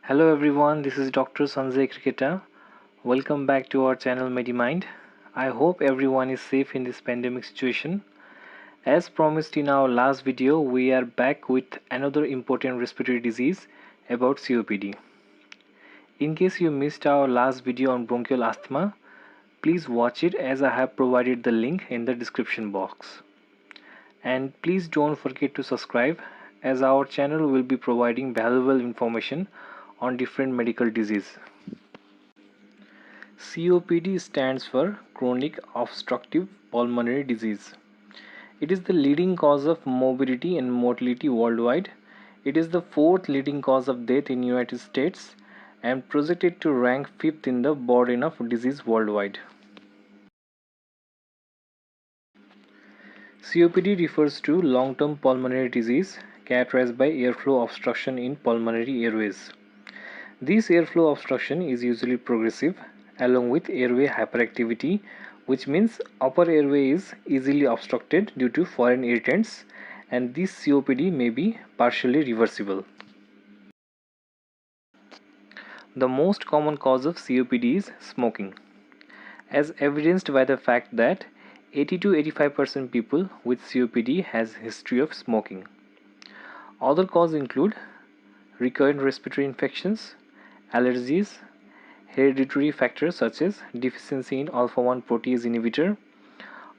Hello everyone, this is Dr. Sanjay Kriketa. Welcome back to our channel MediMind. I hope everyone is safe in this pandemic situation. As promised in our last video, we are back with another important respiratory disease about COPD. In case you missed our last video on bronchial asthma, please watch it as I have provided the link in the description box. And please don't forget to subscribe as our channel will be providing valuable information on different medical diseases. COPD stands for chronic obstructive pulmonary disease. It is the leading cause of morbidity and mortality worldwide. It is the fourth leading cause of death in United States and projected to rank fifth in the burden of disease worldwide. COPD refers to long-term pulmonary disease characterized by airflow obstruction in pulmonary airways. This airflow obstruction is usually progressive along with airway hyperreactivity, which means upper airway is easily obstructed due to foreign irritants, and this COPD may be partially reversible. The most common cause of COPD is smoking, as evidenced by the fact that 80 to 85% people with COPD has history of smoking. Other causes include recurrent respiratory infections, allergies, hereditary factors such as deficiency in alpha-1 protease inhibitor.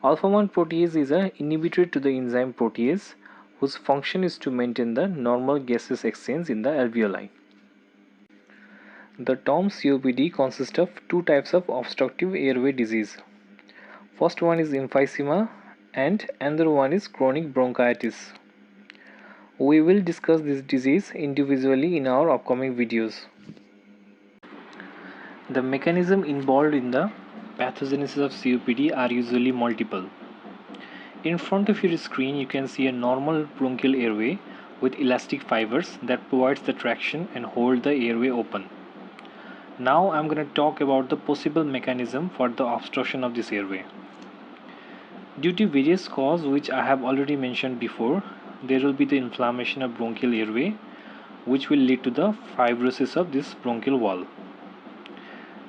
Alpha-1 protease is an inhibitor to the enzyme protease whose function is to maintain the normal gaseous exchange in the alveoli. The term COPD consists of two types of obstructive airway disease. First one is emphysema and another one is chronic bronchitis. We will discuss this disease individually in our upcoming videos. The mechanism involved in the pathogenesis of COPD are usually multiple. In front of your screen you can see a normal bronchial airway with elastic fibers that provides the traction and hold the airway open. Now I am going to talk about the possible mechanism for the obstruction of this airway. Due to various causes which I have already mentioned before, there will be the inflammation of bronchial airway which will lead to the fibrosis of this bronchial wall.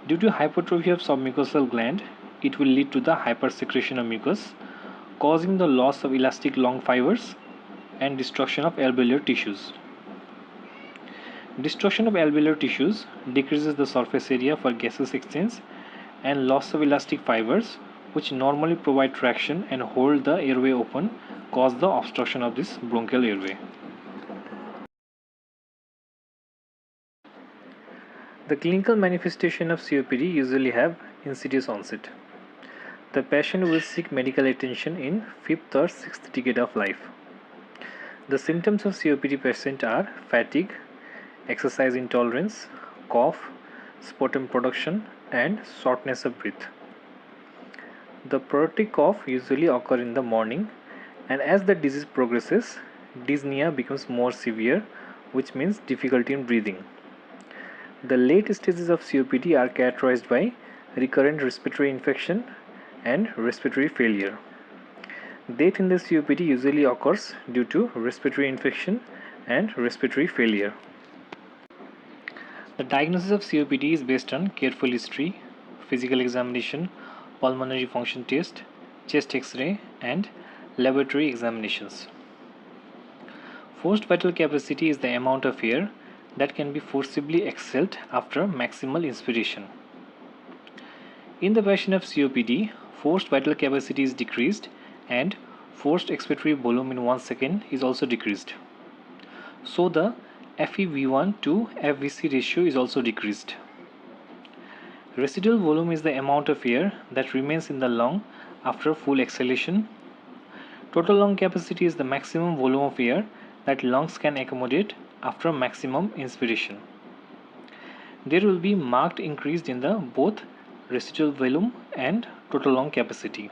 Due to hypertrophy of submucosal gland, it will lead to the hypersecretion of mucus, causing the loss of elastic lung fibers and destruction of alveolar tissues. Destruction of alveolar tissues decreases the surface area for gaseous exchange, and loss of elastic fibers, which normally provide traction and hold the airway open, cause the obstruction of this bronchial airway. The clinical manifestation of COPD usually have insidious onset. The patient will seek medical attention in 5th or 6th decade of life. The symptoms of COPD patient are fatigue, exercise intolerance, cough, sputum production, and shortness of breath. The protracted cough usually occurs in the morning, and as the disease progresses, dyspnea becomes more severe, which means difficulty in breathing. The late stages of COPD are characterized by recurrent respiratory infection and respiratory failure. Death in the COPD usually occurs due to respiratory infection and respiratory failure. The diagnosis of COPD is based on careful history, physical examination, pulmonary function test, chest X-ray, and laboratory examinations. Forced vital capacity is the amount of air that can be forcibly exhaled after maximal inspiration. In the patient of COPD, forced vital capacity is decreased and forced expiratory volume in 1 second is also decreased. So the FEV1 to FVC ratio is also decreased. Residual volume is the amount of air that remains in the lung after full exhalation. Total lung capacity is the maximum volume of air that lungs can accommodate after maximum inspiration. There will be marked increase in the both residual volume and total lung capacity.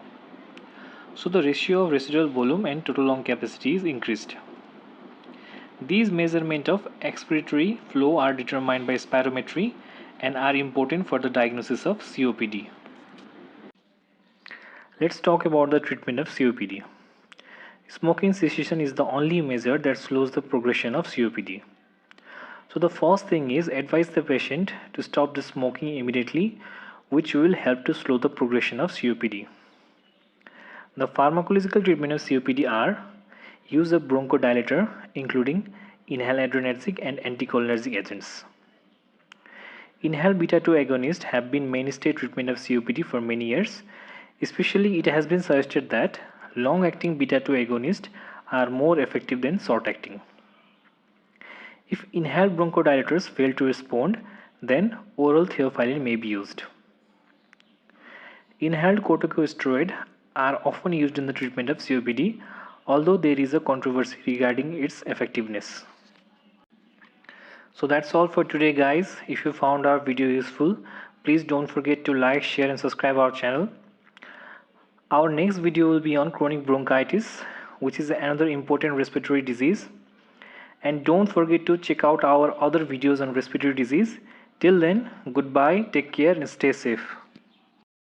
So the ratio of residual volume and total lung capacity is increased. These measurements of expiratory flow are determined by spirometry and are important for the diagnosis of COPD. Let's talk about the treatment of COPD. Smoking cessation is the only measure that slows the progression of COPD. So the first thing is advise the patient to stop the smoking immediately, which will help to slow the progression of COPD. The pharmacological treatment of COPD are use of bronchodilator, including inhaled adrenergic and anticholinergic agents. Inhaled beta-2 agonists have been mainstay treatment of COPD for many years. Especially, it has been suggested that long-acting beta-2 agonists are more effective than short-acting. If inhaled bronchodilators fail to respond, then oral theophylline may be used. Inhaled corticosteroids are often used in the treatment of COPD, although there is a controversy regarding its effectiveness. So that's all for today, guys. If you found our video useful, please don't forget to like, share and subscribe our channel. Our next video will be on chronic bronchitis, which is another important respiratory disease. And don't forget to check out our other videos on respiratory disease. Till then, goodbye, take care and stay safe.